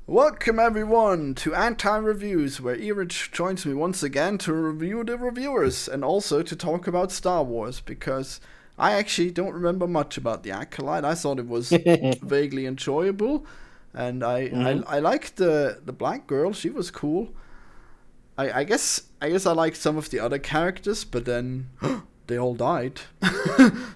Welcome everyone to Anti-Reviews, where Erich joins me once again to review the reviewers and also to talk about Star Wars, because I actually don't remember much about the Acolyte. I thought it was vaguely enjoyable, and hmm I liked the black girl. She was cool. I guess I liked some of the other characters, but then they all died.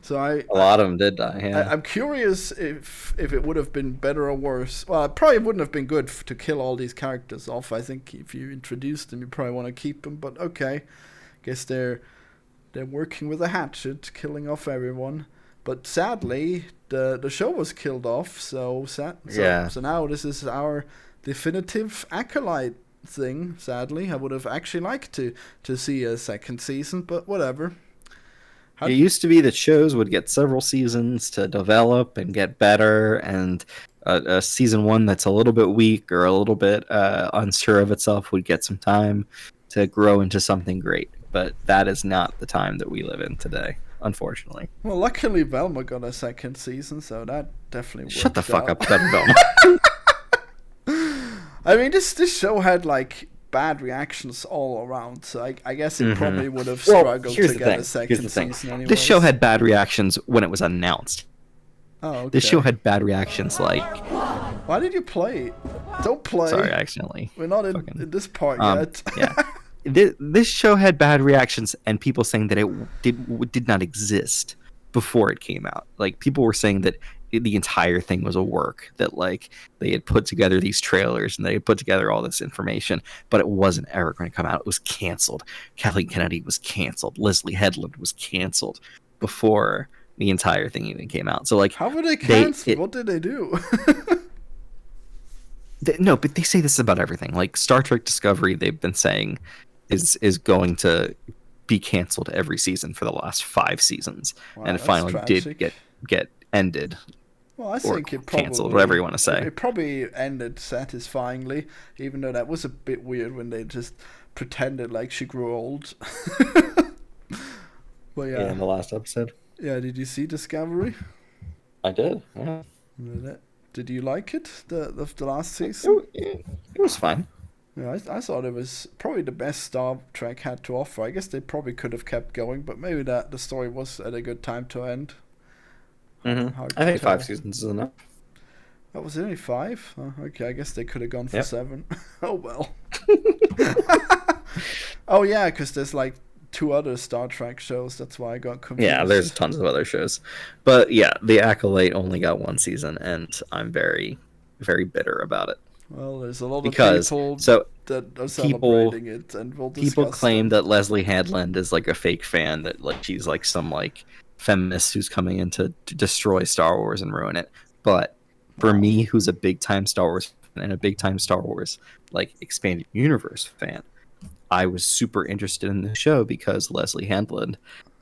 so I, A I lot of them did die, yeah. I'm curious if it would have been better or worse. Well, it probably wouldn't have been good to kill all these characters off. I think if you introduce them, you probably want to keep them. But okay, guess they're working with a hatchet, killing off everyone. But sadly, the show was killed off. Yeah. So now this is our definitive acolyte thing. Sadly, I would have actually liked to see a second season, but whatever. It How used to be that shows would get several seasons to develop and get better, and a season one that's a little bit weak or a little bit unsure of itself would get some time to grow into something great. But that is not the time that we live in today, unfortunately. Well, luckily Velma got a second season, so that definitely Shut the worked fuck out. up, Ben Velma. I mean, this show had like bad reactions all around, so I guess it hmm probably would have Well, struggled here's to the get a thing. Here's the second thing. season, This show anyways. had bad reactions when it was announced. Oh, This show okay. had bad reactions like, Why did you play? Don't sorry, play. I accidentally We're not in fucking this part yet. yeah. This show had bad reactions and people saying that it did not exist before it came out. Like people were saying that the entire thing was a work, that like they had put together these trailers and they had put together all this information, but it wasn't ever going to come out. It was canceled. Kathleen Kennedy was canceled. Leslie Headland was canceled before the entire thing even came out. So like How were they they cancelled? it What did they do? no, but they say this about everything. Like Star Trek Discovery, they've been saying is going to be canceled every season for the last 5 seasons, and Wow, it that's finally did tragic. get ended Well, I or think it canceled, whatever probably you want to it, say. it probably ended satisfyingly, even though that was a bit weird when they just pretended like she grew old. But Yeah, yeah, in the last episode, yeah. Did you see Discovery? I did. Yeah, Did you like it? The last it, season? it was fine. Yeah, I thought it was probably the best Star Trek had to offer. I guess they probably could have kept going, but maybe that the story was at a good time to end. Hard I to think five tell. seasons is enough. That was only five. Oh, okay, I guess they could have gone for Yep. seven. Oh well. Oh yeah, because there's like two other Star Trek shows. That's why I got Yeah, there's confused. tons of other shows, but yeah, The Acolyte only got one season, and I'm very, very bitter about it Well, there's a lot of because people so that are people celebrating it, and we'll people discuss claim them. that Leslie Headland is like a fake fan, that like she's like some like feminist who's coming in to destroy Star Wars and ruin it. But for Wow. me, who's a big time Star Wars fan and a big time Star Wars like expanded universe fan, I was super interested in the show because Leslie Headland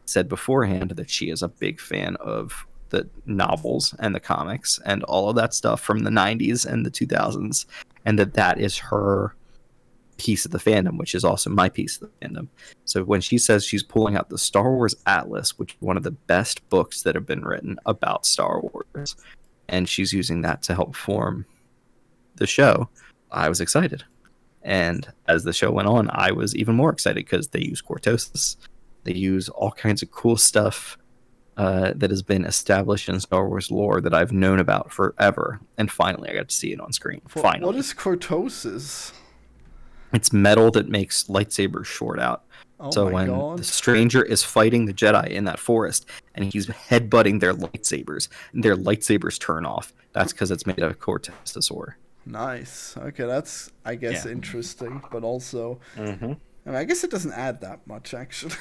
said beforehand that she is a big fan of the novels and the comics and all of that stuff from the 90s and the 2000s, and that is her piece of the fandom, which is also my piece of the fandom. So when she says she's pulling out the Star Wars Atlas, which is one of the best books that have been written about Star Wars, and she's using that to help form the show, I was excited. And as the show went on, I was even more excited because they use cortosis. They use all kinds of cool stuff that has been established in Star Wars lore that I've known about forever. And finally, I got to see it on screen. What Finally. is cortosis? It's metal that makes lightsabers short out. Oh So my when the god. stranger is fighting the Jedi in that forest and he's headbutting their lightsabers, and their lightsabers turn off, that's because it's made of cortosis ore. Nice. Okay, that's I guess Yeah. interesting, but also hmm I mean, I guess it doesn't add that much actually.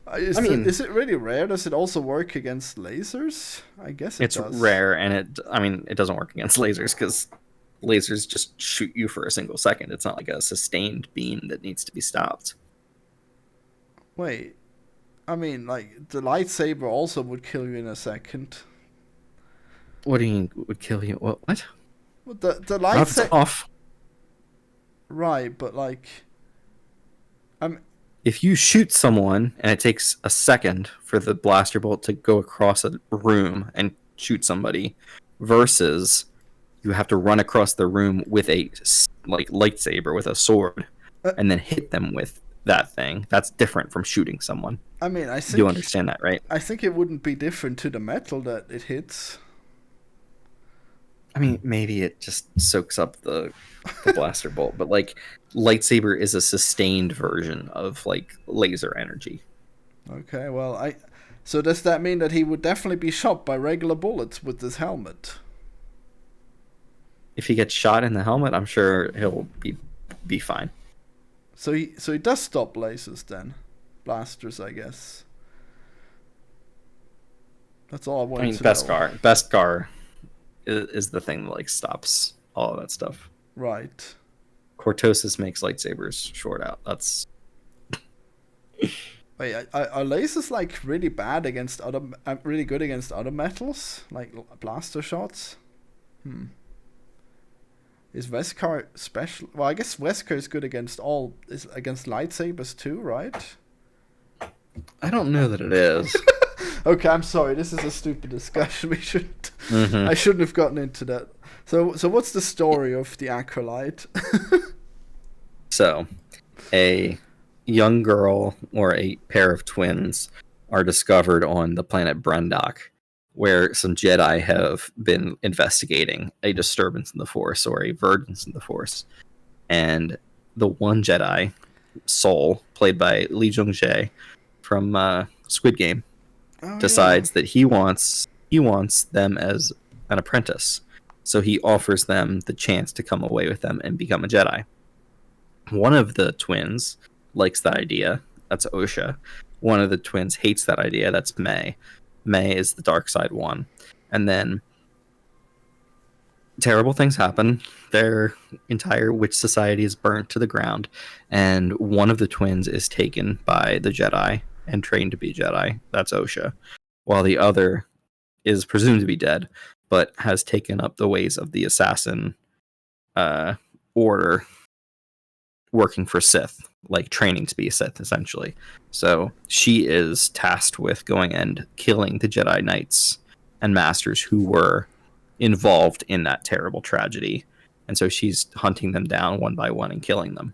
I mean, Is it really rare? Does it also work against lasers? I guess it it's does. rare, and it doesn't work against lasers because lasers just shoot you for a single second. It's not like a sustained beam that needs to be stopped. Wait, I mean, like the lightsaber also would kill you in a second. What do you mean would kill you? What? Well, the Not if it's lightsaber, off. right? But like, I'm If you shoot someone and it takes a second for the blaster bolt to go across a room and shoot somebody versus you have to run across the room with a like lightsaber with a sword, Uh, and then hit them with that thing. That's different from shooting someone. I mean, You understand that, right? I think it wouldn't be different to the metal that it hits. I mean, maybe it just soaks up the blaster bolt, but like lightsaber is a sustained version of like laser energy. Okay, well, so does that mean that he would definitely be shot by regular bullets with this helmet? If he gets shot in the helmet, I'm sure he'll be fine. So he does stop lasers then, blasters, I guess. That's all I I wanted mean, to know. Beskar is the thing that like stops all of that stuff. Right. Cortosis makes lightsabers short out. That's Wait, are lasers like really bad against other, really good against other metals, like blaster shots? Is Veskar special? Well, I guess Veskar is good is against lightsabers too, right? I don't know that it is. Okay, I'm sorry. This is a stupid discussion. We shouldn't. Mm-hmm. I shouldn't have gotten into that. So what's the story of the acolyte? So, a young girl or a pair of twins are discovered on the planet Brendok, where some Jedi have been investigating a disturbance in the Force or a vergence in the Force. And the one Jedi, Sol, played by Lee Jung-jae from Squid Game, Oh yeah. decides that he wants them as an apprentice. So he offers them the chance to come away with them and become a Jedi. One of the twins likes that idea. That's Osha. One of the twins hates that idea. That's May. May is the dark side one. And then terrible things happen. Their entire witch society is burnt to the ground. And one of the twins is taken by the Jedi and trained to be Jedi. That's Osha. While the other is presumed to be dead, but has taken up the ways of the assassin order, working for Sith, like training to be a Sith, essentially. So she is tasked with going and killing the Jedi Knights and Masters who were involved in that terrible tragedy. And so she's hunting them down one by one and killing them.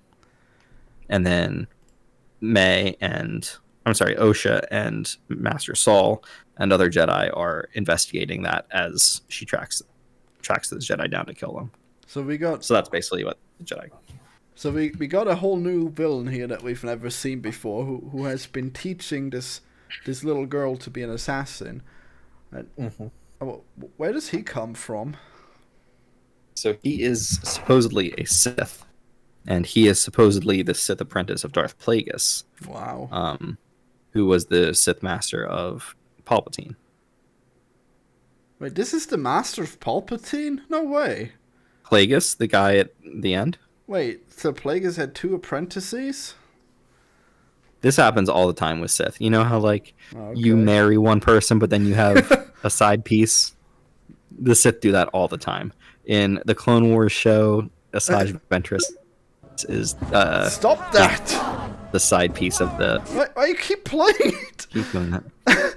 And then Osha and Master Saul and other Jedi are investigating that as she tracks the Jedi down to kill them. So that's basically what the Jedi. So we got a whole new villain here that we've never seen before, who has been teaching this little girl to be an assassin. And where does he come from? So he is supposedly a Sith, and he is supposedly the Sith apprentice of Darth Plagueis. Wow. Who was the Sith master of Palpatine. Wait, this is the master of Palpatine? No way. Plagueis, the guy at the end? Wait, so Plagueis had two apprentices? This happens all the time with Sith. You know how, like, Okay. you marry one person, but then you have a side piece? The Sith do that all the time. In the Clone Wars show, Asajj Ventress is Stop that! the side piece of the. Why you keep playing it? Keep doing that.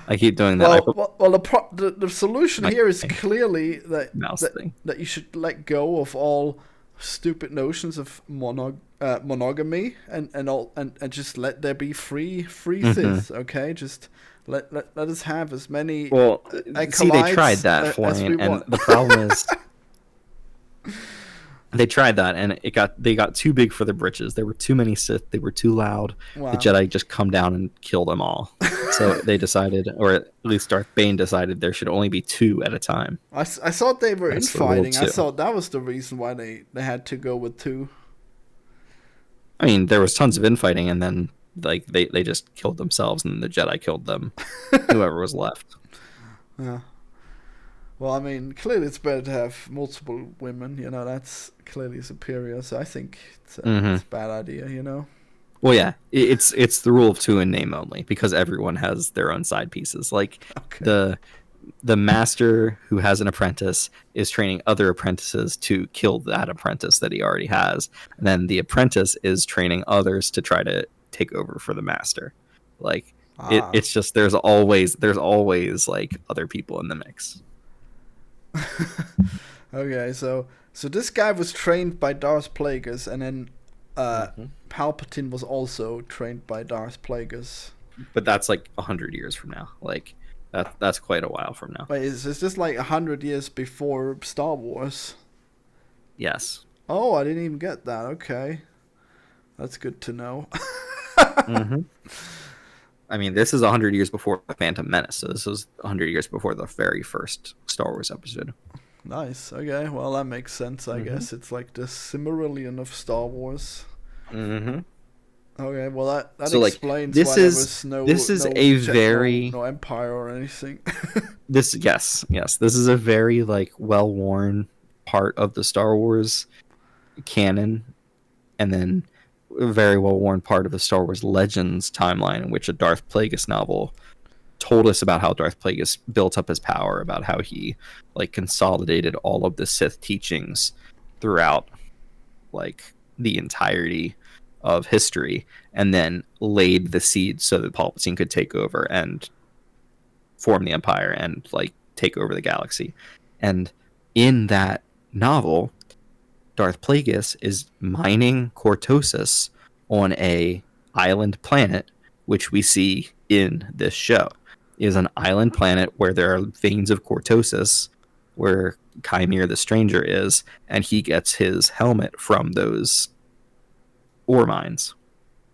I keep doing that. Well, the solution here is clearly that you should let go of all stupid notions of monogamy and just let there be free Sith. Okay, just let us have as many. Well, see, they tried that, Florian, and the problem is. They tried that, and they got too big for their britches. There were too many Sith. They were too loud. Wow. The Jedi just come down and kill them all. So they decided, or at least Darth Bane decided, there should only be two at a time. I thought they were infighting. I thought that was the reason why they had to go with two. I mean, there was tons of infighting, and then like they just killed themselves, and the Jedi killed them. Whoever was left. Yeah. Well, I mean, clearly it's better to have multiple women. You know, that's clearly superior. So I think it's a bad idea. You know. Well, yeah, it's the rule of two in name only, because everyone has their own side pieces. Like the master who has an apprentice is training other apprentices to kill that apprentice that he already has, and then the apprentice is training others to try to take over for the master. Like it's just there's always like other people in the mix. Okay, so this guy was trained by Darth Plagueis, and then Hmm. Palpatine was also trained by Darth Plagueis. But that's like 100 years from now. Like that's quite a while from now. Wait, is this like 100 years before Star Wars? Yes. Oh, I didn't even get that. Okay, that's good to know. Hmm. I mean, this is 100 years before the Phantom Menace, so this was 100 years before the very first Star Wars episode. Nice. Okay, well that makes sense. I Hmm. guess it's like the Cimmerillion of Star Wars. Hmm. Okay, well that So like explains this why there is was this is a no very empire or anything. this yes, this is a very like well-worn part of the Star Wars canon, and then a very well-worn part of the Star Wars Legends timeline, in which a Darth Plagueis novel told us about how Darth Plagueis built up his power, about how he like consolidated all of the Sith teachings throughout like the entirety of history, and then laid the seeds so that Palpatine could take over and form the Empire and like take over the galaxy. And in that novel, Darth Plagueis is mining cortosis on a island planet, which we see in this show. It is an island planet where there are veins of cortosis, where Chimere the Stranger is, and he gets his helmet from those ore mines.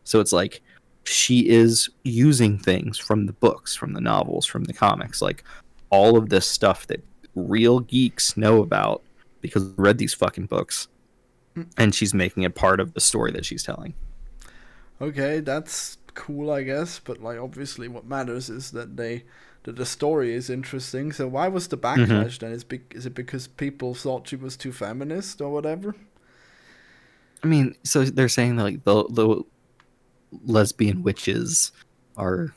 So it's like she is using things from the books, from the novels, from the comics, like all of this stuff that real geeks know about because we read these fucking books, and she's making it part of the story that she's telling. Okay, that's cool, I guess. But like, obviously, what matters is that the story is interesting. So why was the Mm-hmm. backlash then? Is it because people thought she was too feminist or whatever? I mean, so they're saying that like the lesbian witches are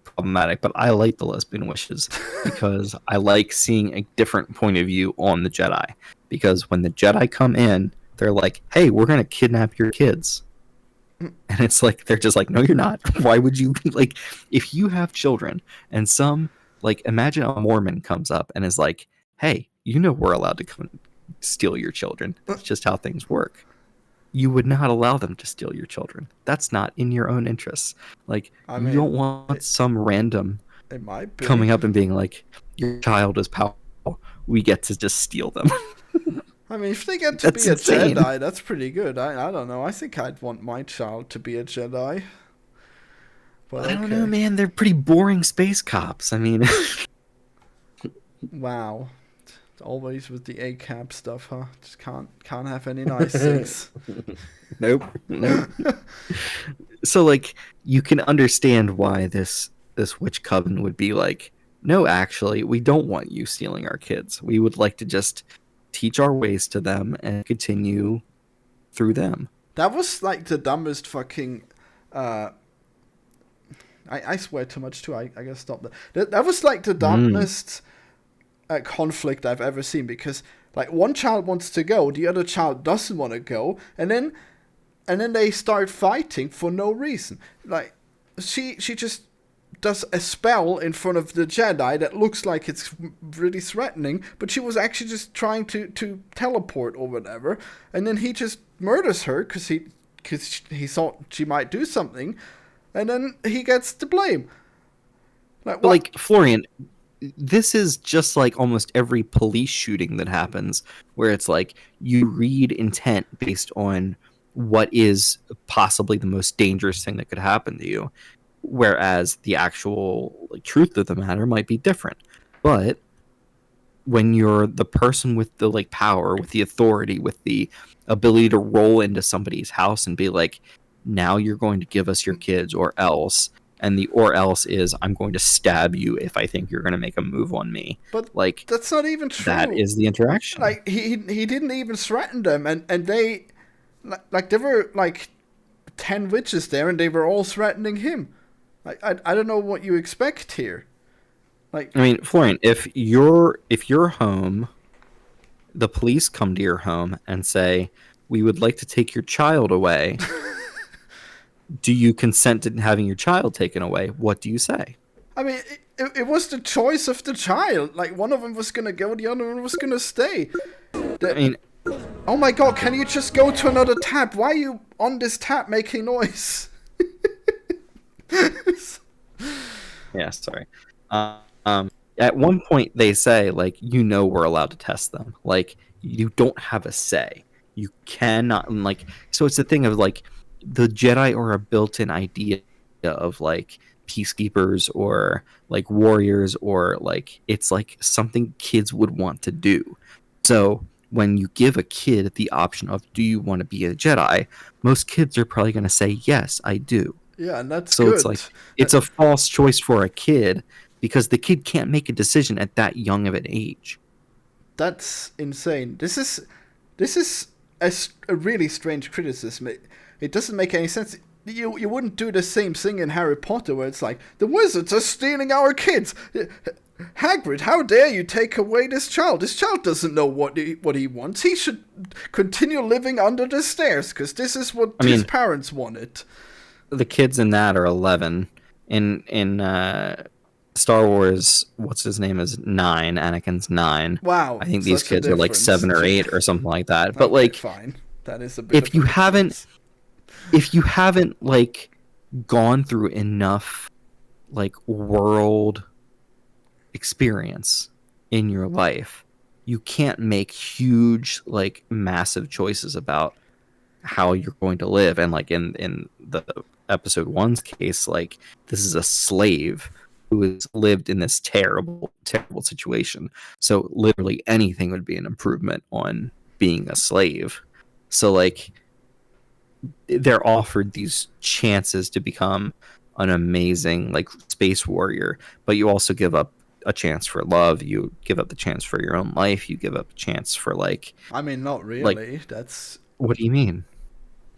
problematic, but I like the lesbian witches because I like seeing a different point of view on the Jedi. Because when the Jedi come in, they're like, "Hey, we're gonna kidnap your kids," and it's like they're just like, "No, you're not. Why would you like if you have children and some like imagine a Mormon comes up and is like, "Hey, you know we're allowed to come steal your children. That's just how things work." You would not allow them to steal your children. That's not in your own interests. Like, I you don't mean, want some random it might be. coming up and being like, your child is powerful. We get to just steal them. I mean, if they get to be That's a insane. Jedi, that's pretty good. I don't know. I think I'd want my child to be a Jedi. But I don't know, okay. man. They're pretty boring space cops. I mean, Wow. Always with the ACAB stuff, huh? Just can't have any nice things. nope, nope. So, like, you can understand why this witch coven would be like, no, actually, we don't want you stealing our kids. We would like to just teach our ways to them and continue through them. That was like the dumbest fucking. Uh, I swear too much too. I gotta stop that. That was like the Mm. dumbest conflict I've ever seen because like one child wants to go, the other child doesn't want to go, and then they start fighting for no reason. Like she just does a spell in front of the Jedi that looks like it's really threatening, but she was actually just trying to teleport or whatever, and then he just murders her because he thought she might do something, and then he gets the blame. Like But what? like Florian, this is just like almost every police shooting that happens, where it's like you read intent based on what is possibly the most dangerous thing that could happen to you, whereas the actual like, truth of the matter might be different. But when you're the person with the like power, with the authority, with the ability to roll into somebody's house and be like, now you're going to give us your kids or else, and the or else is I'm going to stab you if I think you're going to make a move on me. But Like that's not even that true. is the interaction. Like he didn't even threaten them, and they like there were like 10 witches there, and they were all threatening him. Like I don't know what you expect here. Like I mean, Florian, if you're home, the police come to your home and say, "We would like to take your child away. Do you consent to having your child taken away?" What do you say? I mean, it was the choice of the child. Like, one of them was gonna go, the other one was gonna stay. I mean, Oh my god, can you just go to another tab? Why are you on this tab making noise? yeah, sorry. At one point they say, like, we're allowed to test them. Like, you don't have a say. You cannot, like, so it's the thing of, like, the Jedi are a built-in idea of, like, peacekeepers or, like, warriors, or, like, it's, like, something kids would want to do. So when you give a kid the option of, do you want to be a Jedi, most kids are probably going to say, yes, I do. Yeah, and that's So good. it's like, it's a false choice for a kid because the kid can't make a decision at that young of an age. That's insane. This is a really strange criticism. It doesn't make any sense. You wouldn't do the same thing in Harry Potter where it's like, the wizards are stealing our kids. Hagrid, how dare you take away this child? This child doesn't know what he wants. He should continue living under the stairs because this is what his parents wanted. The kids in that are 11. In Star Wars, what's his name is 9. Anakin's 9. Wow. I think these kids are like 7 or 8 or something like that. But okay, like, fine. That is a bit. If you haven't like gone through enough like world experience in your life, you can't make huge, like, massive choices about how you're going to live. And like in the episode 1's case, like, this is a slave who has lived in this terrible situation, so literally anything would be an improvement on being a slave. So like, they're offered these chances to become an amazing, like, space warrior, but you also give up a chance for love, you give up the chance for your own life, you give up a chance for, like, I mean, not really, like, that's... What do you mean?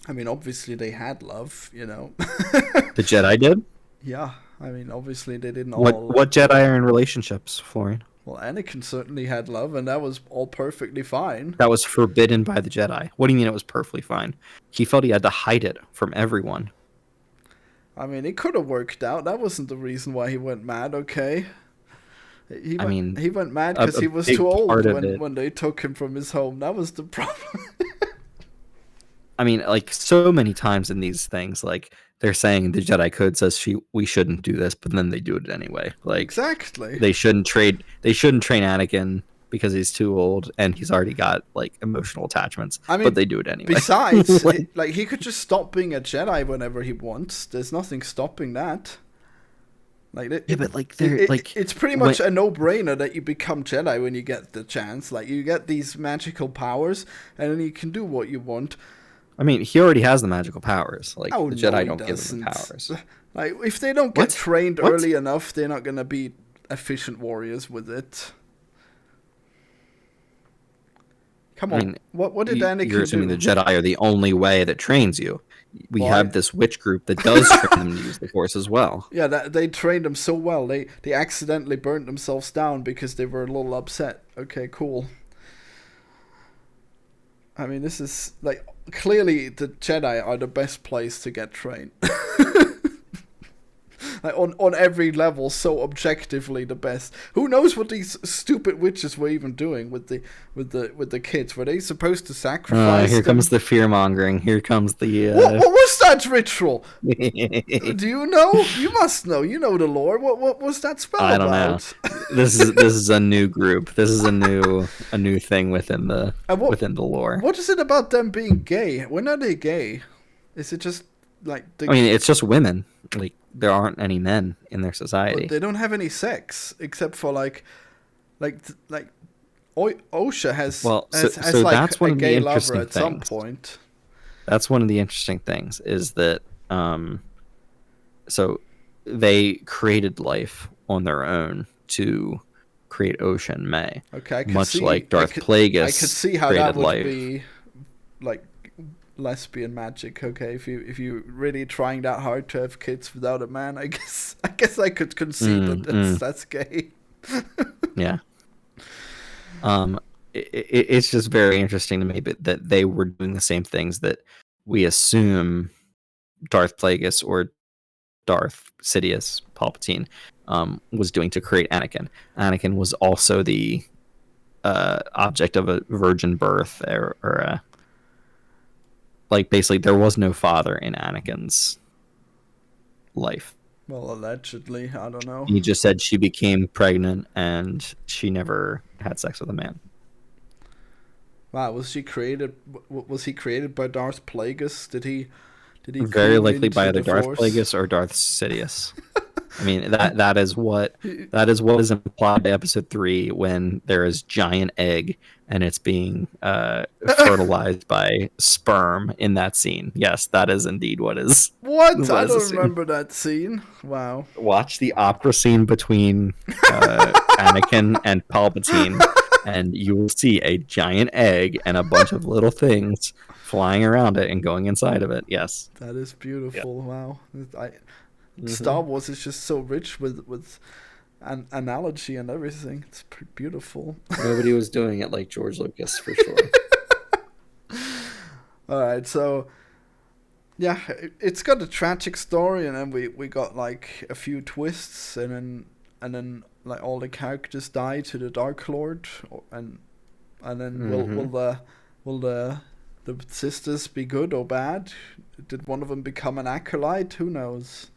I mean, obviously they had love, you know. The Jedi did? Yeah, I mean, obviously they didn't what, all... What Jedi are in relationships, Florian? Well, Anakin certainly had love, and that was all perfectly fine. That was forbidden by the Jedi. What do you mean it was perfectly fine? He felt he had to hide it from everyone. I mean, it could have worked out. That wasn't the reason why he went mad, okay? He went mad because he was too old when they took him from his home. That was the problem. I mean, like, so many times in these things, like, they're saying the Jedi Code says we shouldn't do this, but then they do it anyway. Like, exactly. They shouldn't train Anakin because he's too old and he's already got, like, emotional attachments. I mean, but they do it anyway. Besides, like, he could just stop being a Jedi whenever he wants. There's nothing stopping that. Like, but like, it's pretty much a no-brainer that you become Jedi when you get the chance. Like, you get these magical powers, and then you can do what you want. I mean, he already has the magical powers. Like, the Jedi don't give him powers. Like, if they don't get trained early enough, they're not gonna be efficient warriors with it. Come on, I mean, what did Anakin do? You're assuming the Jedi are the only way that trains you. We have this witch group that does train them to use the Force as well. Yeah, they trained them so well. They accidentally burnt themselves down because they were a little upset. Okay, cool. I mean, this is, like, clearly the Jedi are the best place to get trained. Like, on every level, so objectively the best. Who knows what these stupid witches were even doing with the kids? Were they supposed to sacrifice here them? Comes the fear mongering. Here comes the what was that ritual? Do you know? You must know. You know the lore. What was that spell about? I don't know. This is a new group. This is a new thing within the lore. What is it about them being gay? When are they gay? Is it just like I mean, it's just women. Like, there aren't any men in their society. But they don't have any sex except for like Osha has like that's one a of gay the lover at things. some point. That's one of the interesting things is that so they created life on their own to create Osha and May. Okay, like Darth Plagueis. I could see how that would be like lesbian magic. Okay, if you really trying that hard to have kids without a man, I guess I could concede that that's gay. Yeah. It's just very interesting to me that they were doing the same things that we assume Darth Plagueis or Darth Sidious Palpatine was doing to create Anakin. Anakin was also the object of a virgin birth, or like basically there was no father in Anakin's life. Well, allegedly, I don't know. He just said she became pregnant and she never had sex with a man. Wow, was she created? Was he created by Darth Plagueis? Did he Very come likely by into either the Darth Force? Plagueis or Darth Sidious. I mean that is what is implied by Episode 3 when there is giant egg and it's being fertilized by sperm in that scene. Yes, that is indeed what is What? what I is don't assumed. remember that scene. Wow. Watch the opera scene between Anakin and Palpatine, and you will see a giant egg and a bunch of little things flying around it and going inside of it. Yes, That is beautiful. yeah. Wow. Mm-hmm. Star Wars is just so rich with an analogy and everything. It's beautiful. Nobody was doing it like George Lucas for sure. All right, so yeah, it's got a tragic story, and then we got like a few twists, and then like all the characters die to the Dark Lord, and then will the sisters be good or bad? Did one of them become an acolyte? Who knows?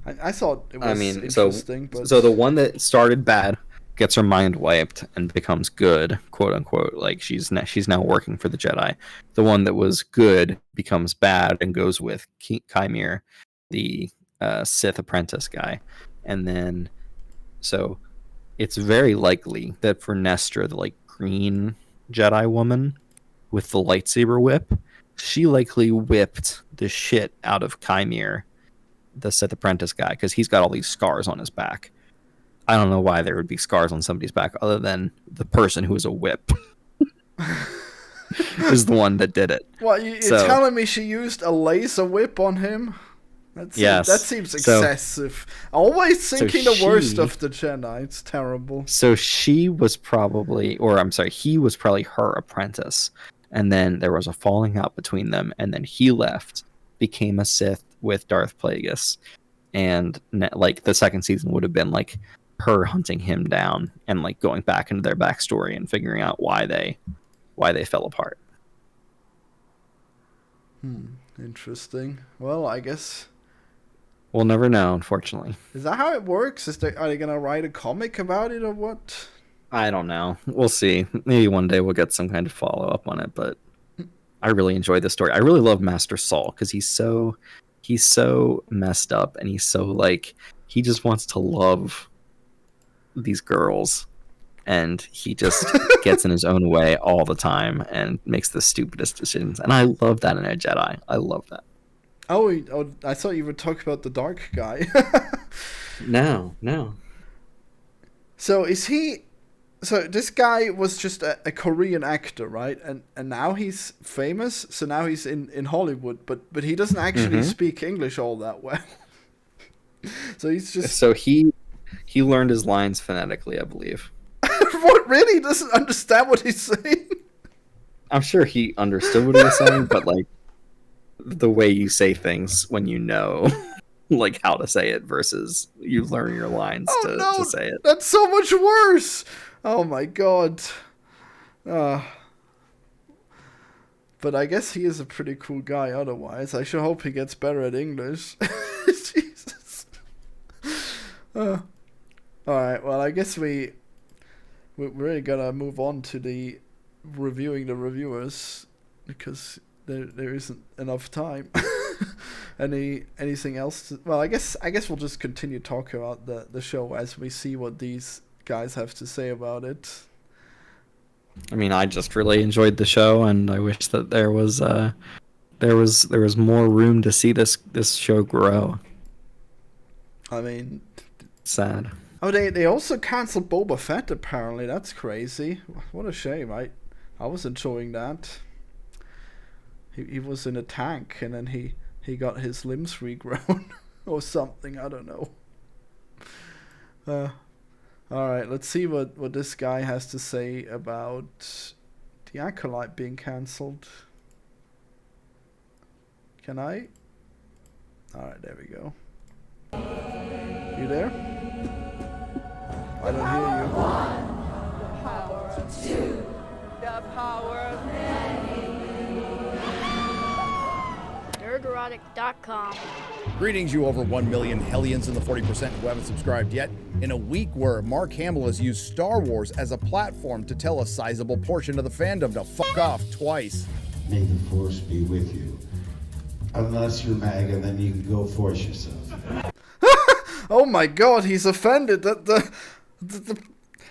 I thought it was interesting, but so the one that started bad gets her mind wiped and becomes good, quote unquote. Like she's now working for the Jedi. The one that was good becomes bad and goes with Chimere, the Sith apprentice guy, and then so it's very likely that for Nestra, the like green Jedi woman with the lightsaber whip, she likely whipped the shit out of Chimere, the Sith apprentice guy, because he's got all these scars on his back. I don't know why there would be scars on somebody's back other than the person who was a whip is the one that did it. what you're So, telling me she used a laser whip on him? yes. That seems excessive. Always thinking the worst she- of the Jedi. It's terrible. So she was probably, or I'm sorry, he was probably her apprentice. And then there was a falling out between them. And then he left, became a Sith with Darth Plagueis. And like the second season would have been like her hunting him down and like going back into their backstory and figuring out why they fell apart. Interesting. Well, I guess. We'll never know, unfortunately. Is that how it works? Are they gonna write a comic about it or what? I don't know. We'll see. Maybe one day we'll get some kind of follow up on it, but I really enjoyed the story. I really love Master Saul because he's so messed up and he's so like he just wants to love these girls and he just gets in his own way all the time and makes the stupidest decisions. And I love that in a Jedi. I love that. Oh, I thought you were talking about the dark guy. No. So is he? So this guy was just a Korean actor, right? And now he's famous. So now he's in Hollywood, but he doesn't actually speak English all that well. So he's just. So he learned his lines phonetically, I believe. What, really? He doesn't understand what he's saying? I'm sure he understood what he was saying, but like the way you say things when you know like how to say it versus you learn your lines to say it. That's so much worse. Oh my god. But I guess he is a pretty cool guy otherwise. I sure hope he gets better at English. Jesus. Alright, well I guess we really gotta move on to the reviewing the reviewers because there isn't enough time. Anything else? Well, I guess we'll just continue talking about the show as we see what these guys have to say about it. I mean, I just really enjoyed the show, and I wish that there was more room to see this show grow. I mean, sad. Oh, they also canceled Boba Fett. Apparently, that's crazy. What a shame. I was enjoying that. He was in a tank, and then he got his limbs regrown or something. I don't know. All right, let's see what this guy has to say about the Acolyte being cancelled. Can I? All right, there we go. You there? I don't hear you. Power of two. The power of Nerderotic.com. Greetings, you over 1 million hellions in the 40% who haven't subscribed yet. In a week where Mark Hamill has used Star Wars as a platform to tell a sizable portion of the fandom to fuck off twice. May the Force be with you. Unless you're MAGA, then you can go force yourself. Oh my god, he's offended that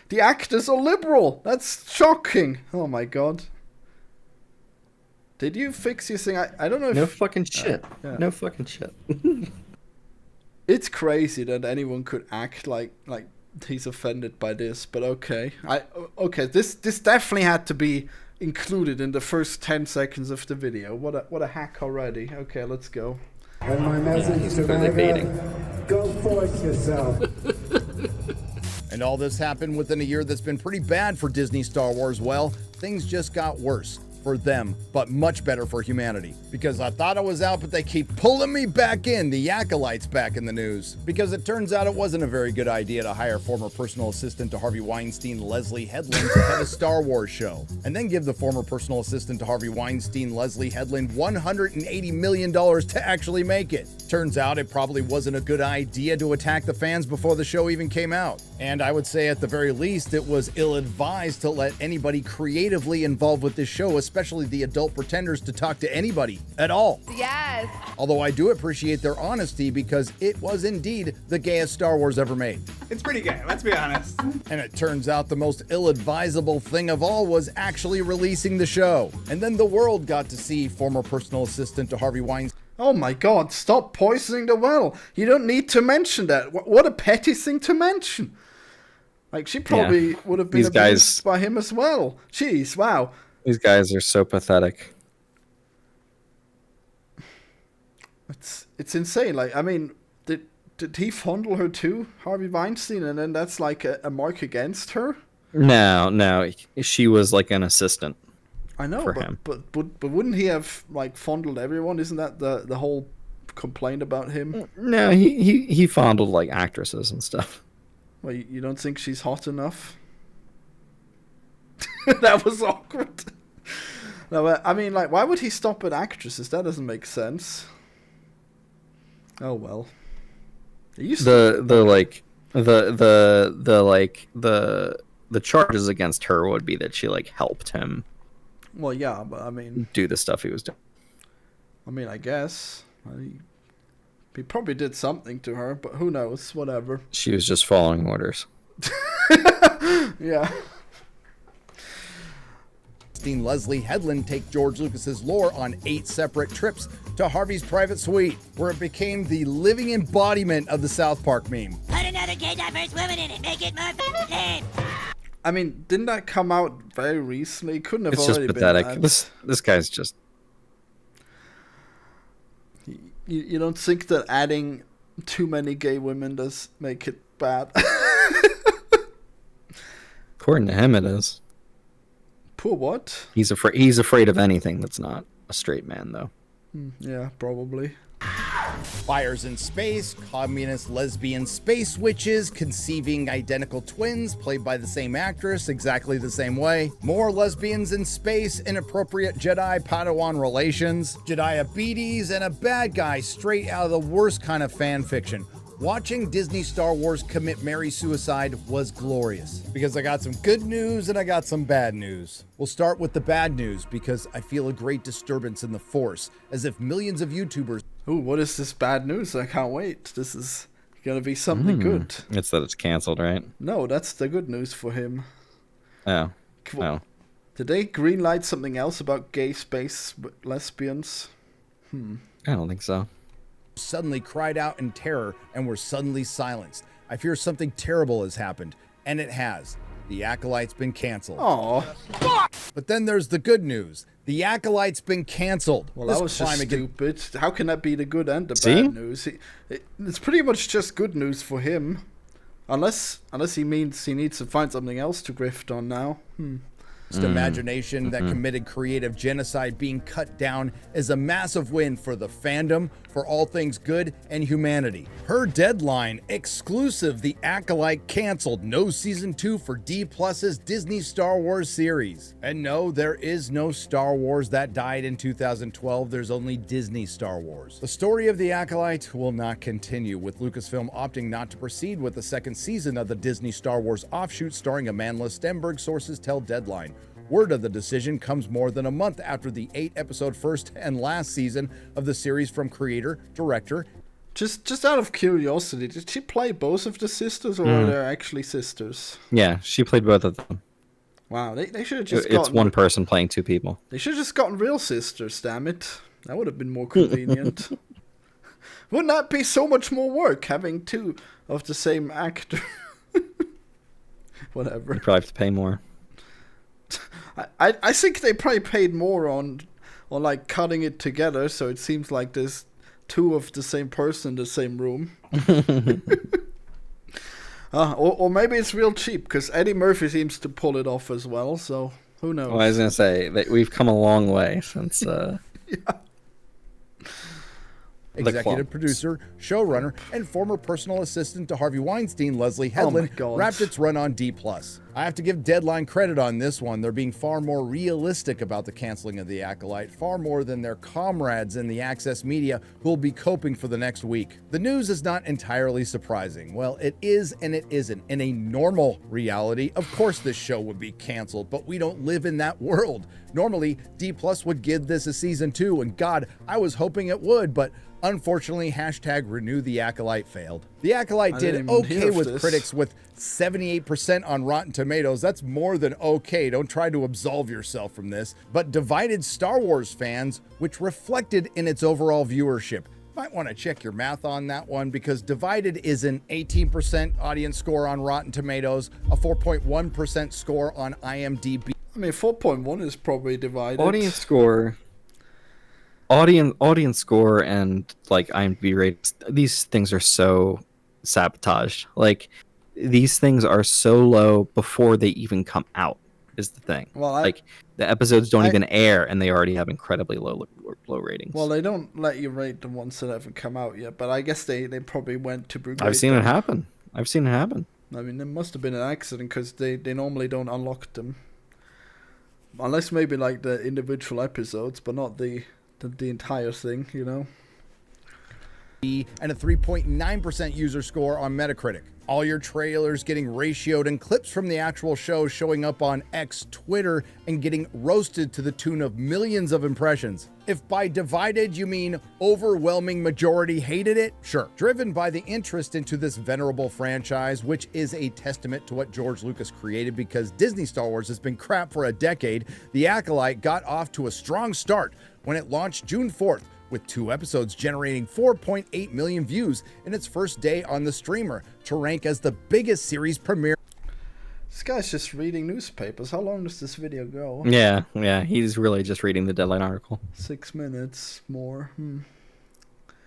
the actors are liberal. That's shocking. Oh my god. Did you fix your thing? I don't know if... No fucking shit. Yeah. No fucking shit. It's crazy that anyone could act like he's offended by this, but okay. Okay, this definitely had to be included in the first 10 seconds of the video. What a hack already. Okay, let's go. And my message to MAGA, go force yourself. And all this happened within a year that's been pretty bad for Disney Star Wars. Well, things just got worse. For them, but much better for humanity. Because I thought I was out, but they keep pulling me back in. The acolytes back in the news. Because it turns out it wasn't a very good idea to hire former personal assistant to Harvey Weinstein, Leslie Headland, to head a Star Wars show. And then give the former personal assistant to Harvey Weinstein, Leslie Headland, $180 million to actually make it. Turns out it probably wasn't a good idea to attack the fans before the show even came out. And I would say at the very least, it was ill-advised to let anybody creatively involved with this show, especially the adult pretenders, to talk to anybody at all. Yes. Although I do appreciate their honesty because it was indeed the gayest Star Wars ever made. It's pretty gay, let's be honest. And it turns out the most ill-advisable thing of all was actually releasing the show. And then the world got to see former personal assistant to Harvey Weinstein. Oh my god, stop poisoning the well. You don't need to mention that. What a petty thing to mention. Like, she probably would have been These abused guys- by him as well. Jeez, wow. These guys are so pathetic. It's insane. Like, I mean, did he fondle her too, Harvey Weinstein, and then that's like a mark against her? No, she was like an assistant. I know, For him. but wouldn't he have like fondled everyone? Isn't that the whole complaint about him? No, he fondled like actresses and stuff. Well, you don't think she's hot enough? That was awkward. No, but, I mean, like, why would he stop at actresses? That doesn't make sense. Oh well. The charges against her would be that she like helped him Well, yeah, but I mean, do the stuff he was doing. I guess he probably did something to her, but who knows? Whatever. She was just following orders. Yeah. Leslie Headland take George Lucas's lore on 8 separate trips to Harvey's private suite, where it became the living embodiment of the South Park meme. Put another gay diverse woman in it. Make it more lame. I mean, didn't that come out very recently? It couldn't have It's just already pathetic. been. This guy's just. You don't think that adding too many gay women does make it bad? According to him, it is. Poor what? He's afraid of anything that's not a straight man, though. Yeah, probably. Fires in space, communist lesbian space witches, conceiving identical twins played by the same actress exactly the same way, more lesbians in space, inappropriate Jedi Padawan relations, diabetes, and a bad guy straight out of the worst kind of fan fiction. Watching Disney Star Wars commit Mary suicide was glorious, because I got some good news and I got some bad news. We'll start with the bad news, because I feel a great disturbance in the Force, as if millions of YouTubers... Ooh, what is this bad news? I can't wait. This is gonna be something good. It's that it's canceled, right? No, that's the good news for him. Oh. Cool. Oh. Did they greenlight something else about gay space lesbians? I don't think so. suddenly cried out in terror and were suddenly silenced. I fear something terrible has happened, and it has. The Acolyte's been canceled. Oh. But then there's the good news. The Acolyte's been canceled. Well, that was just stupid. How can that be the good and the bad news? It's pretty much just good news for him. Unless he means he needs to find something else to grift on now. imagination that committed creative genocide being cut down is a massive win for the fandom, for all things good and humanity. Her deadline, exclusive, The Acolyte canceled. No season 2 for D+'s Disney Star Wars series. And no, there is no Star Wars that died in 2012. There's only Disney Star Wars. The story of The Acolyte will not continue, with Lucasfilm opting not to proceed with the second season of the Disney Star Wars offshoot starring Amandla Stenberg, sources tell Deadline. Word of the decision comes more than a month after the 8-episode first and last season of the series from creator, director. Just out of curiosity, did she play both of the sisters, or are they actually sisters? Yeah, she played both of them. Wow, they should have just It's one person playing two people. They should have just gotten real sisters, damn it. That would have been more convenient. Wouldn't that be so much more work, having two of the same actor? Whatever. You probably have to pay more. I think they probably paid more on like cutting it together, so it seems like there's two of the same person in the same room. Or maybe it's real cheap, because Eddie Murphy seems to pull it off as well, so who knows? Well, I was going to say, that we've come a long way since... Yeah. Executive producer, showrunner, and former personal assistant to Harvey Weinstein, Leslie Headland, wrapped its run on D+. I have to give Deadline credit on this one. They're being far more realistic about the canceling of The Acolyte, far more than their comrades in the Access media who will be coping for the next week. The news is not entirely surprising. Well, it is and it isn't. In a normal reality, of course this show would be canceled, but we don't live in that world. Normally, D+ would give this a season 2, and God, I was hoping it would, but unfortunately, #renew The Acolyte failed. The Acolyte did okay with critics, with 78% on Rotten Tomatoes. That's more than okay. Don't try to absolve yourself from this. But divided Star Wars fans, which reflected in its overall viewership. Might want to check your math on that one, because divided is an 18% audience score on Rotten Tomatoes, a 4.1% score on IMDb. I mean, 4.1 is probably divided. Audience score and like IMDb rates, these things are so sabotaged. Like, these things are so low before they even come out, is the thing. Well, like, the episodes don't even air and they already have incredibly low ratings. Well, they don't let you rate the ones that haven't come out yet, but I guess they probably went to I've seen it happen. I mean, there must have been an accident, because they normally don't unlock them. Unless maybe like the individual episodes, but not the entire thing, you know? And a 3.9% user score on Metacritic. All your trailers getting ratioed, and clips from the actual show showing up on X Twitter and getting roasted to the tune of millions of impressions. If by divided you mean overwhelming majority hated it, sure. Driven by the interest into this venerable franchise, which is a testament to what George Lucas created, because Disney Star Wars has been crap for a decade, The Acolyte got off to a strong start when it launched June 4th, with 2 episodes generating 4.8 million views in its first day on the streamer, to rank as the biggest series premiere. This guy's just reading newspapers. How long does this video go? Yeah, he's really just reading the Deadline article. 6 minutes more.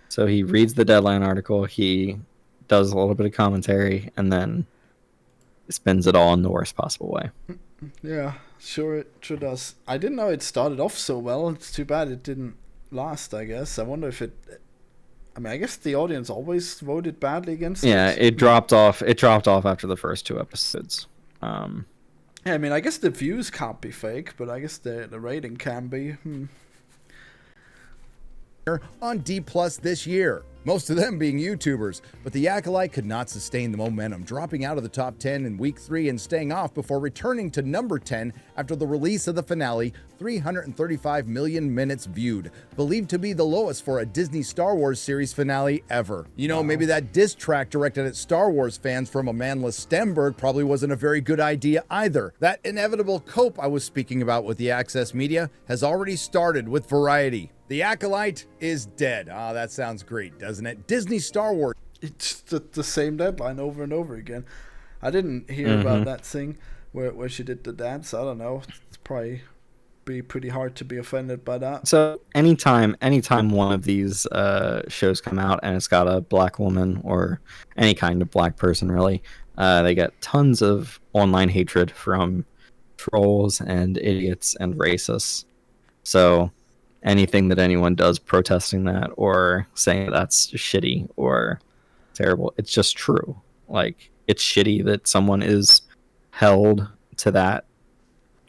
So he reads the Deadline article, he does a little bit of commentary, and then spins it all in the worst possible way. Yeah, sure it sure does. I didn't know it started off so well. It's too bad it didn't last, I guess. I wonder if it... I mean, I guess the audience always voted badly against it. Yeah, it dropped off after the first 2 episodes. Yeah, I mean, I guess the views can't be fake, but I guess the rating can be. On D+ this year, most of them being YouTubers, but The Acolyte could not sustain the momentum, dropping out of the top 10 in week 3 and staying off before returning to number 10 after the release of the finale, 335 million minutes viewed, believed to be the lowest for a Disney Star Wars series finale ever. You know, maybe that diss track directed at Star Wars fans from Amandla Stenberg probably wasn't a very good idea either. That inevitable cope I was speaking about with the Access media has already started with Variety. The Acolyte is dead. That sounds great, doesn't it? Disney Star Wars. It's the same deadline over and over again. I didn't hear about that thing where she did the dance. I don't know. It's probably be pretty hard to be offended by that. So anytime one of these shows come out and it's got a black woman or any kind of black person, really, they get tons of online hatred from trolls and idiots and racists. So anything that anyone does protesting that or saying that's shitty or terrible, it's just true. Like, it's shitty that someone is held to that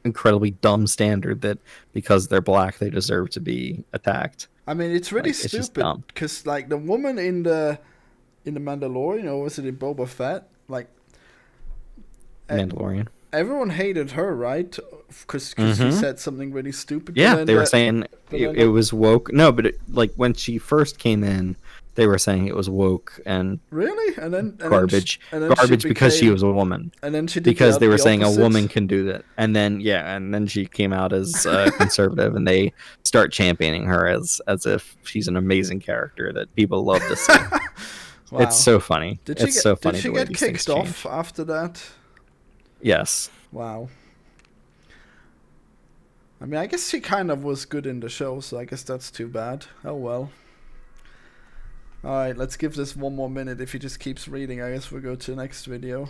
incredibly dumb standard that because they're black they deserve to be attacked. I mean, it's really Like, it's just stupid dumb. because like the woman in the Mandalorian, or was it in Boba Fett? Like Mandalorian. everyone hated her, right? Because she said something really stupid. But Yeah, then they were saying it was woke. No, but like when she first came in, they were saying it was woke and really, and then garbage, then garbage because she was a woman. And then she did because they were saying opposite. a woman can do that, and then she came out as conservative, and they start championing her as if she's an amazing character that people love to see. Wow. It's so funny. Did it's so funny. Did she the way get these things kicked off change. after that? Yes. Wow. I mean, I guess she kind of was good in the show, so I guess that's too bad. Oh well. Alright, let's give this one more minute. If he just keeps reading, I guess we'll go to the next video.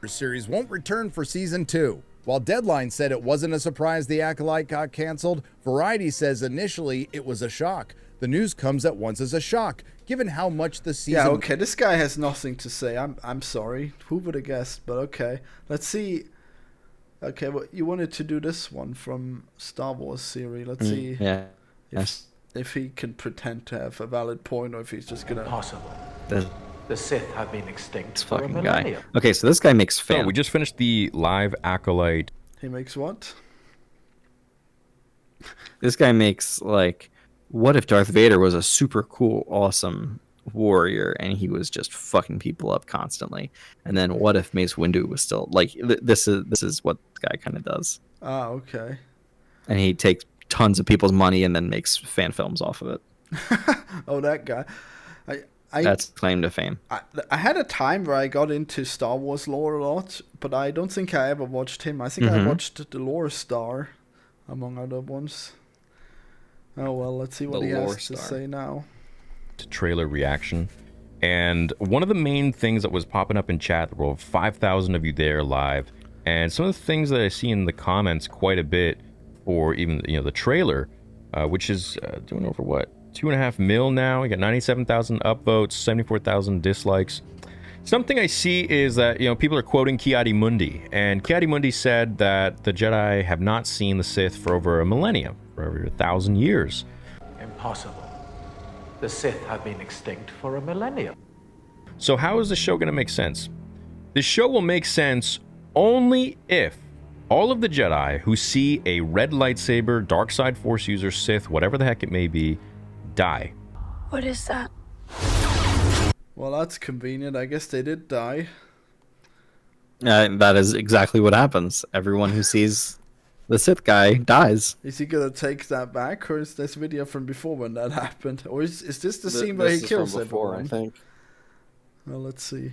Series won't return for season 2. While Deadline said it wasn't a surprise the Acolyte got canceled, Variety says initially it was a shock. The news comes at once as a shock, given how much the season... Yeah, okay, this guy has nothing to say. I'm sorry. Who would have guessed? But okay. Let's see. Okay, well, you wanted to do this one from Star Wars series. Let's see Yeah. Yes. if he can pretend to have a valid point or if he's just gonna... Possible. The The Sith have been extinct this for a fucking guy. millennium. Okay, so this guy makes So fan. we just finished the live Acolyte. He makes what? This guy makes like, what if Darth Vader was a super cool, awesome warrior and he was just fucking people up constantly? And then what if Mace Windu was still like, this is what this guy kind of does. Ah, okay. And he takes tons of people's money and then makes fan films off of it. Oh, that guy. That's claim to fame. I had a time where I got into Star Wars lore a lot, but I don't think I ever watched him. I think I watched The Lore Star, among other ones. Oh, well, let's see what The he Lore has to Star. say now. Trailer reaction. And one of the main things that was popping up in chat, there were 5,000 of you there live, and some of the things that I see in the comments quite a bit, or even the trailer, which is doing over what, 2.5 mil now. We got 97,000 upvotes, 74,000 dislikes. Something I see is that people are quoting Ki-Adi-Mundi, and Ki-Adi-Mundi said that the Jedi have not seen the Sith for over a millennium, for over 1,000 years. Impossible. The Sith have been extinct for a millennium. So how is the show going to make sense? The show will make sense only if all of the Jedi who see a red lightsaber, dark side force user, Sith, whatever the heck it may be, die. What is that? Well, that's convenient. I guess they did die. That is exactly what happens. Everyone who sees the Sith guy dies. Is he gonna take that back, or is this video from before when that happened? Or is this the scene where he kills everyone? I think. Well, let's see.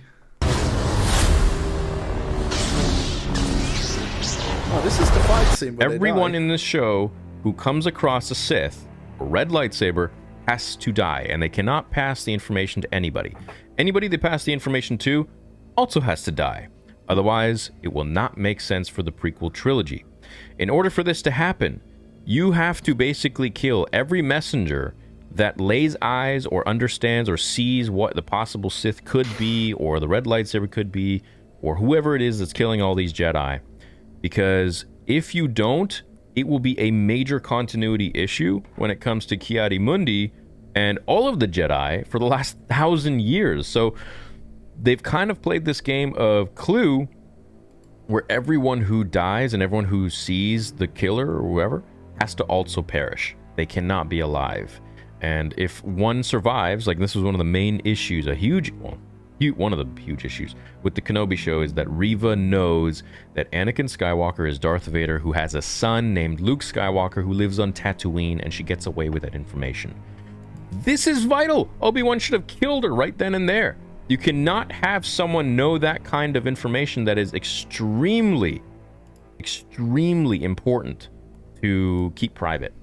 Oh, this is the fight scene where Everyone they die. in this show who comes across a Sith, a red lightsaber, has to die, and they cannot pass the information to anybody. Anybody they pass the information to also has to die. Otherwise, it will not make sense for the prequel trilogy. In order for this to happen, you have to basically kill every messenger that lays eyes or understands or sees what the possible Sith could be, or the red lightsaber could be, or whoever it is that's killing all these Jedi. Because if you don't, it will be a major continuity issue when it comes to Ki-Adi-Mundi and all of the Jedi for the last 1,000 years. So they've kind of played this game of Clue, where everyone who dies and everyone who sees the killer or whoever has to also perish. They cannot be alive. And if one survives, like this was one of the main issues, one of the huge issues with the Kenobi show, is that Reva knows that Anakin Skywalker is Darth Vader, who has a son named Luke Skywalker who lives on Tatooine, and she gets away with that information. This is vital. Obi-Wan should have killed her right then and there. You cannot have someone know that kind of information that is extremely, extremely important to keep private.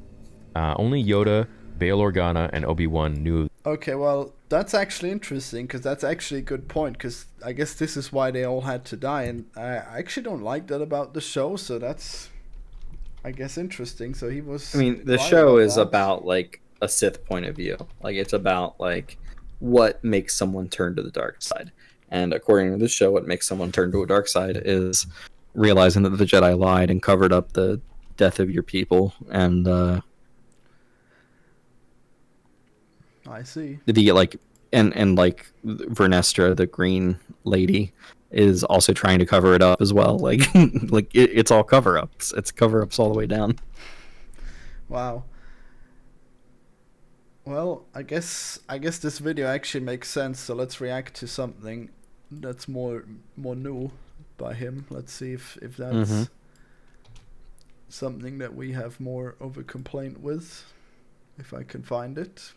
Only Yoda, Bail Organa, and Obi-Wan knew. Okay, well, that's actually interesting, because that's actually a good point, because I guess this is why they all had to die, and I actually don't like that about the show, so that's, I guess, interesting. So he was... I mean, the right show about is that. about, like, a Sith point of view. Like, it's about, like, what makes someone turn to the dark side. And according to the show, what makes someone turn to a dark side is realizing that the Jedi lied and covered up the death of your people, and I see. the like and like Vernestra, the green lady, is also trying to cover it up as well. Like like it's all cover ups. It's cover ups all the way down. Wow. Well, I guess this video actually makes sense, so let's react to something that's more new by him. Let's see if that's something that we have more of a complaint with. If I can find it.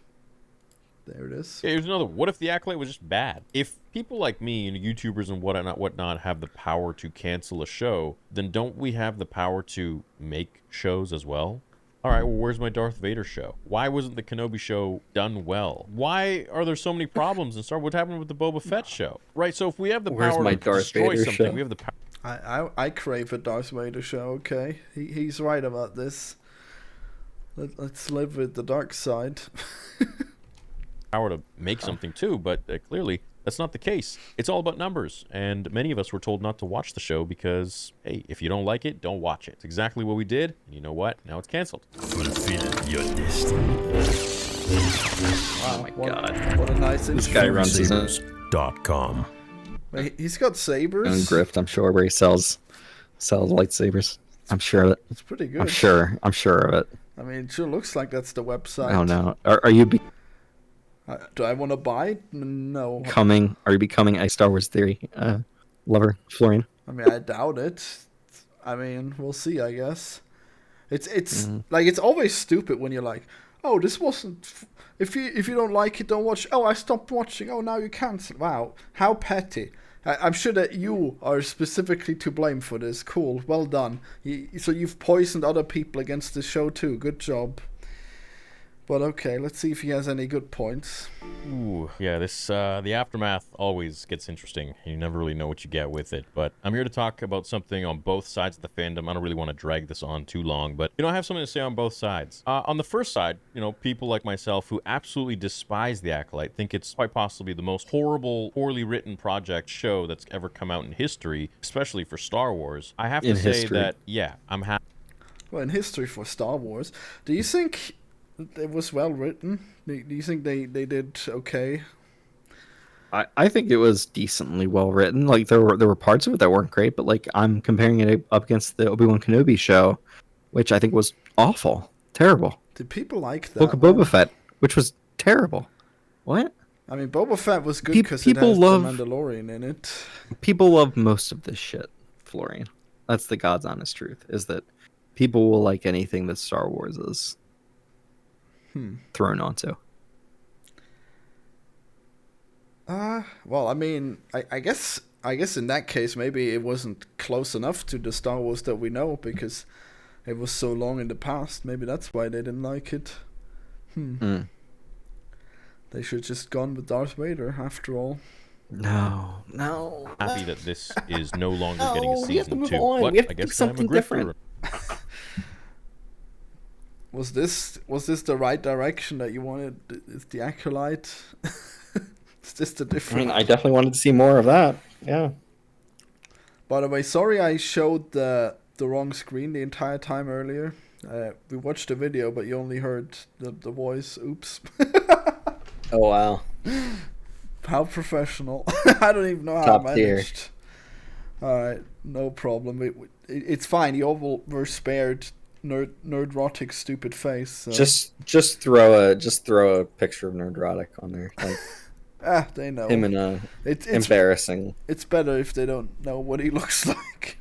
There it is. Yeah, here's another. What if the Acolyte was just bad? If people like me and YouTubers and whatnot have the power to cancel a show, then don't we have the power to make shows as well? All right, well, where's my Darth Vader show? Why wasn't the Kenobi show done well? Why are there so many problems in Star Wars? What happened with the Boba Fett show? Right, so if we have the power to destroy something, we have the power. I crave a Darth Vader show, okay? He's right about this. Let's live with the dark side. Power to make something too, but clearly that's not the case. It's all about numbers, and many of us were told not to watch the show because, hey, if you don't like it, don't watch it. It's exactly what we did, and you know what? Now it's canceled. Fulfill your destiny. Wow, Oh my god. What a nice This guy runs his own .com. He's got sabers. own grift, I'm sure, where he sells lightsabers. I'm sure of it. It's pretty good. I'm sure of it. I mean, it sure looks like that's the website. Oh no. Are you do I want to buy it? No. Are you becoming a Star Wars Theory lover, Florian? I mean, I doubt it. I mean, we'll see, I guess. It's like, it's always stupid when you're like, oh, this wasn't... If you don't like it, don't watch... Oh, I stopped watching. Oh, now you cancel. Wow, how petty. I'm sure that you are specifically to blame for this. Cool, well done. So you've poisoned other people against the show too. Good job. But okay, let's see if he has any good points. Ooh, yeah, this, the aftermath always gets interesting. You never really know what you get with it. But I'm here to talk about something on both sides of the fandom. I don't really want to drag this on too long, but, I have something to say on both sides. On the first side, people like myself who absolutely despise The Acolyte, think it's quite possibly the most horrible, poorly written project show that's ever come out in history, especially for Star Wars. I have to say that, yeah, I'm happy. Well, in history for Star Wars, do you think... it was well written? Do you think they did okay? I think it was decently well written. Like there were parts of it that weren't great, but like I'm comparing it up against the Obi-Wan Kenobi show, which I think was awful, terrible. Did people like that? Book of Boba Fett, which was terrible. What? I mean, Boba Fett was good because it has the Mandalorian in it. People love most of this shit, Florian. That's the God's honest truth, is that people will like anything that Star Wars is thrown onto. Well, I mean, I guess in that case maybe it wasn't close enough to the Star Wars that we know because it was so long in the past. Maybe that's why they didn't like it. They should just gone with Darth Vader after all. No. Happy that this is no longer getting a season 2. But we have to do something different. Was this the right direction that you wanted? Is the Acolyte? Is this the different? I mean, I definitely wanted to see more of that. Yeah. By the way, sorry I showed the wrong screen the entire time earlier. We watched the video, but you only heard the voice. Oops. Oh wow. How professional. I don't even know how Top I managed. Alright, no problem. It's fine. You all were spared nerdrotic stupid face. So. Just throw a picture of Nerdrotic on there. Like, they know. Him in it's embarrassing. It's better if they don't know what he looks like.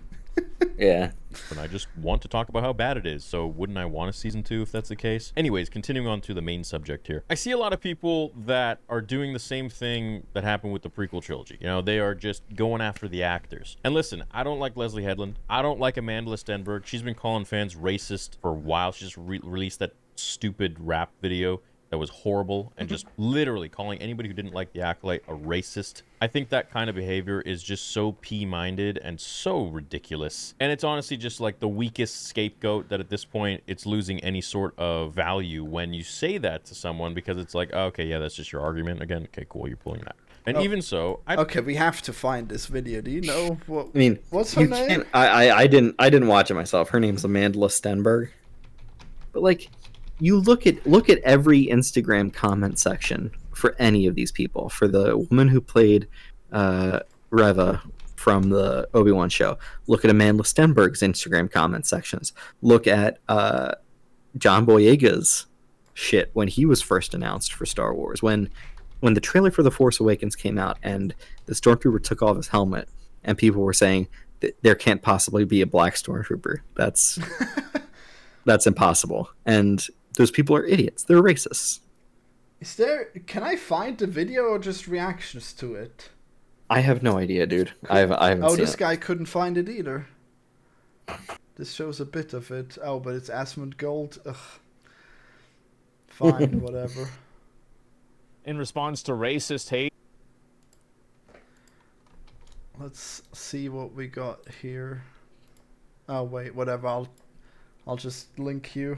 Yeah. But I just want to talk about how bad it is, so wouldn't I want a season 2 if that's the case? Anyways, continuing on to the main subject here. I see a lot of people that are doing the same thing that happened with the prequel trilogy. They are just going after the actors. And listen, I don't like Leslie Headland. I don't like Amanda Stenberg. She's been calling fans racist for a while. She just released that stupid rap video. that was horrible and just literally calling anybody who didn't like the Acolyte a racist. I think that kind of behavior is just so P-minded and so ridiculous. And it's honestly just like the weakest scapegoat that at this point it's losing any sort of value when you say that to someone, because it's like, oh, okay, yeah, that's just your argument again. Okay, cool, you're pulling that. And even so, okay, we have to find this video. Do you know what? I mean, what's her name? I didn't watch it myself. Her name's Amanda Stenberg. But like, you look at every Instagram comment section for any of these people. For the woman who played Reva from the Obi-Wan show, look at Amanda Stenberg's Instagram comment sections. Look at John Boyega's shit when he was first announced for Star Wars. When the trailer for The Force Awakens came out and the Stormtrooper took off his helmet and people were saying that there can't possibly be a black Stormtrooper. That's impossible. And those people are idiots. They're racists. Can I find the video or just reactions to it? I have no idea, dude. I haven't seen this it. guy couldn't find it either. This shows a bit of it. Oh, but it's Asmund Gold. Ugh. Fine, whatever. In response to racist hate. Let's see what we got here. Oh wait, whatever. I'll just link you,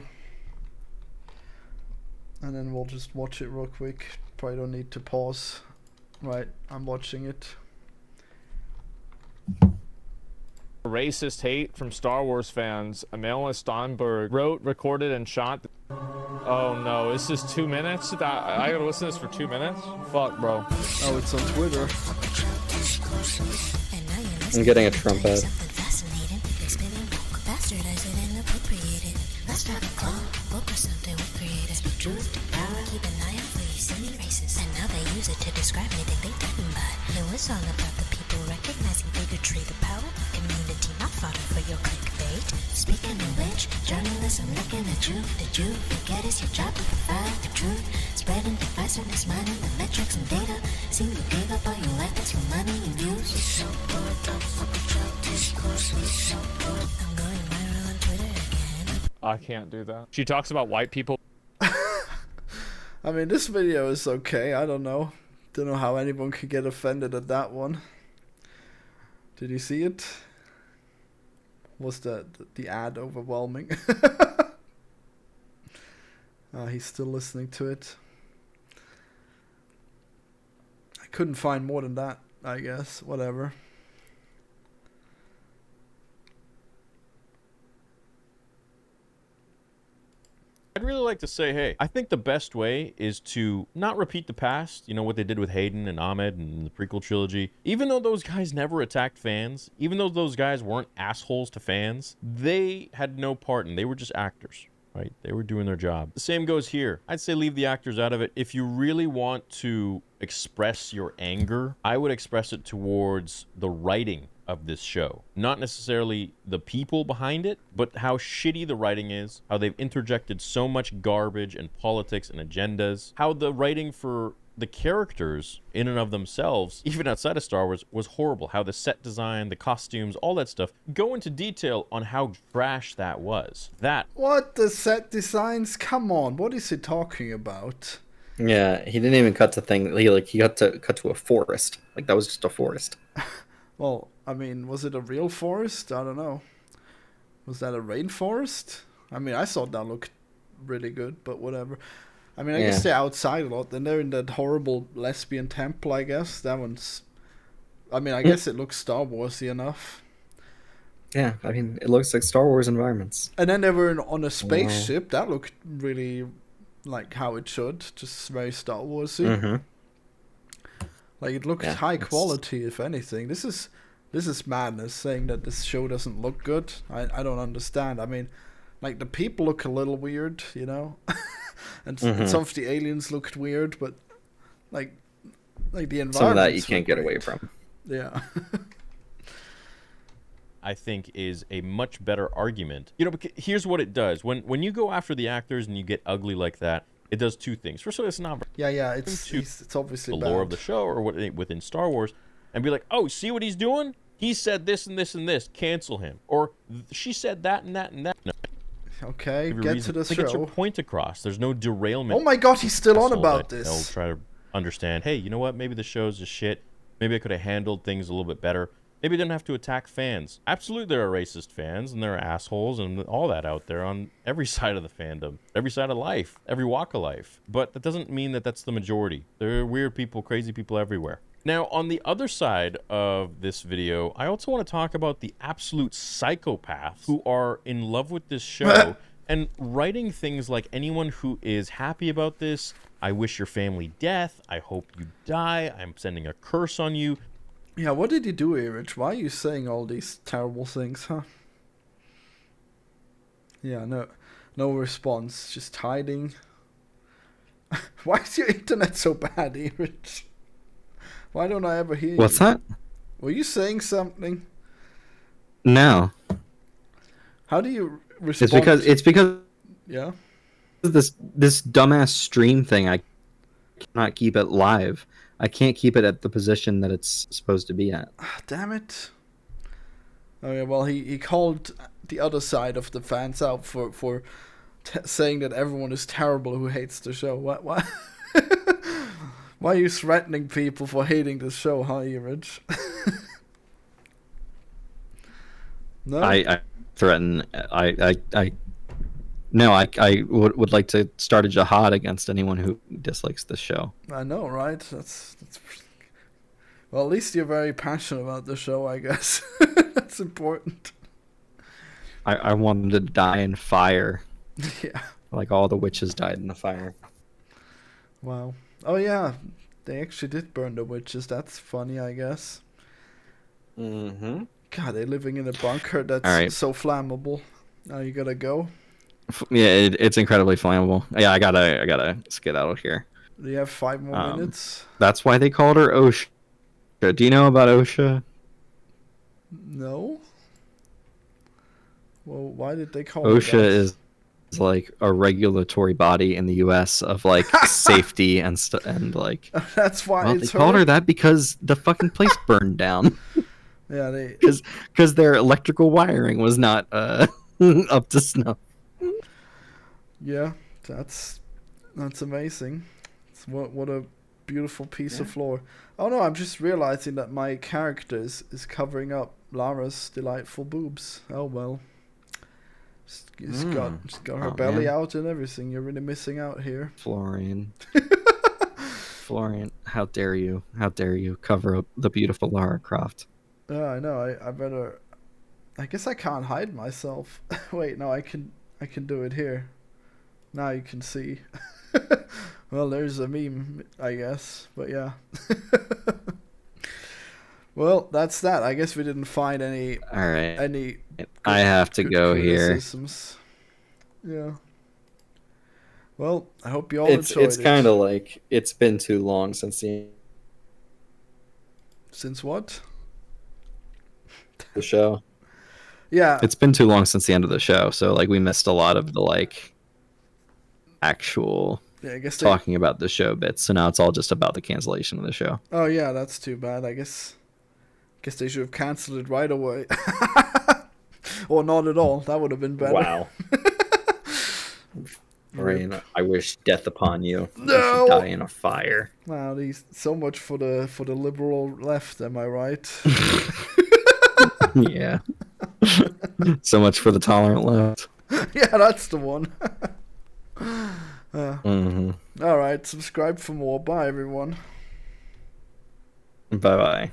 and then we'll just watch it real quick. Probably don't need to pause. Right, I'm watching it. Racist hate from Star Wars fans. Amanda Stenberg wrote, recorded, and shot. Oh no, this is 2 minutes? I gotta listen to this for 2 minutes? Fuck, bro. Oh, it's on Twitter. I'm getting a Trump ad. And now they use it to describe anything they didn't buy. It was all about the people recognizing bigotry, the power of community, not fodder for your clickbait. Speaking of which, journalism looking at you. Did you forget it's your job to provide the truth? Spreading divisiveness, mining the metrics and data. Seem you gave up all your life, that's for money and views. So bored, don't fuck with your discourse. So bored. I'm going viral on Twitter again. I can't do that. She talks about white people. I mean, this video is okay. I don't know. Don't know how anyone could get offended at that one. Did you see it? Was the ad overwhelming? He's still listening to it. I couldn't find more than that, I guess. Whatever. I'd really like to say, hey, I think the best way is to not repeat the past, you know, what they did with Hayden and Ahmed and the prequel trilogy. Even though those guys never attacked fans, even though those guys weren't assholes to fans, they had no part and they were just actors, right? They were doing their job. The same goes here. I'd say leave the actors out of it. If you really want to express your anger, I would express it towards the writing of this show. Not necessarily the people behind it, but how shitty the writing is, how they've interjected so much garbage and politics and agendas, how the writing for the characters in and of themselves, even outside of Star Wars, was horrible. How the set design, the costumes, all that stuff, go into detail on how trash that was. What? The set designs? Come on, what is he talking about? Yeah, he didn't even cut to thing. He got to cut to a forest. Like, that was just a forest. Well, I mean, was it a real forest? I don't know. Was that a rainforest? I mean, I thought that looked really good, but whatever. I mean, I guess they're outside a lot. Then they're in that horrible lesbian temple, I guess. That one's... I mean, I guess it looks Star Warsy enough. Yeah, I mean, it looks like Star Wars environments. And then they were on a spaceship. That looked really like how it should. Just very Star Warsy. Mm-hmm. Like, it looks high quality, if anything. This is madness, saying that this show doesn't look good. I don't understand. I mean, like, the people look a little weird, you know? and some of the aliens looked weird, but, like the environment. Some of that you can't get away from. Yeah. I think is a much better argument. You know, because here's what it does. When you go after the actors and you get ugly like that, it does two things. First of all, it's not... Yeah, it's obviously the lore of the show or what within Star Wars, and be like, oh, see what he's doing? He said this and this and this. Cancel him. Or she said that and that and that. No. Okay, Give you a get reason to the to get your show. point across. There's no derailment. Oh my god, he's still on So about that this. They'll try to understand, hey, you know what? Maybe the show's just shit. Maybe I could have handled things a little bit better. Maybe I didn't have to attack fans. Absolutely, there are racist fans, and there are assholes, and all that out there on every side of the fandom, every side of life, every walk of life. But that doesn't mean that that's the majority. There are weird people, crazy people everywhere. Now, on the other side of this video, I also want to talk about the absolute psychopaths who are in love with this show and writing things like, anyone who is happy about this, I wish your family death, I hope you die, I'm sending a curse on you. Yeah, what did you do, Erich? Why are you saying all these terrible things, huh? Yeah, no response, just hiding. Why is your internet so bad, Erich? Why don't I ever hear you? What's that? Were you saying something? No. How do you respond? It's because Yeah. this dumbass stream thing. I cannot keep it live. I can't keep it at the position that it's supposed to be at. Damn it. Oh yeah, well he called the other side of the fans out for saying that everyone is terrible who hates the show. What? Why are you threatening people for hating the show, huh, Erich? No. I threaten. No, I would like to start a jihad against anyone who dislikes the show. I know, right? That's well, at least you're very passionate about the show, I guess. That's important. I want them to die in fire. Yeah. Like all the witches died in the fire. Wow. Oh yeah, they actually did burn the witches. That's funny, I guess. Mm-hmm. God, they're living in a bunker that's so flammable. Now you gotta go. Yeah, it's incredibly flammable. Yeah, I gotta skedaddle here. Do you have 5 more minutes? That's why they called her OSHA. Do you know about OSHA? No. Well, why did they call OSHA it that? is like a regulatory body in the U.S. of like safety and like. That's why well, it's they called her that because the fucking place burned down. Yeah, because their electrical wiring was not up to snuff. Yeah, that's amazing. What a beautiful piece of floor. Oh no, I'm just realizing that my character is covering up Lara's delightful boobs. Oh well. She's got her belly out and everything. You're really missing out here. Florian. Florian, how dare you? How dare you cover up the beautiful Lara Croft? Yeah, I know. I better. I guess I can't hide myself. Wait, no, I can do it here. Now you can see. Well, there's a meme, I guess. But yeah. Well, that's that. I guess we didn't find any. All right. Any. I have to go here. Yeah. Well, I hope you all enjoyed it. It's kind of like it's been too long since the. Since what? The show. Yeah. It's been too long since the end of the show, so like we missed a lot of the like actual I guess talking about the show bits. So now it's all just about the cancellation of the show. Oh yeah, that's too bad. I guess they should have canceled it right away. Or not at all. That would have been better. Wow. Rain, I wish death upon you. No. You should die in a fire. Wow, so much for the liberal left, am I right? Yeah. So much for the tolerant left. Yeah, that's the one. Mm-hmm. All right, subscribe for more. Bye, everyone. Bye-bye.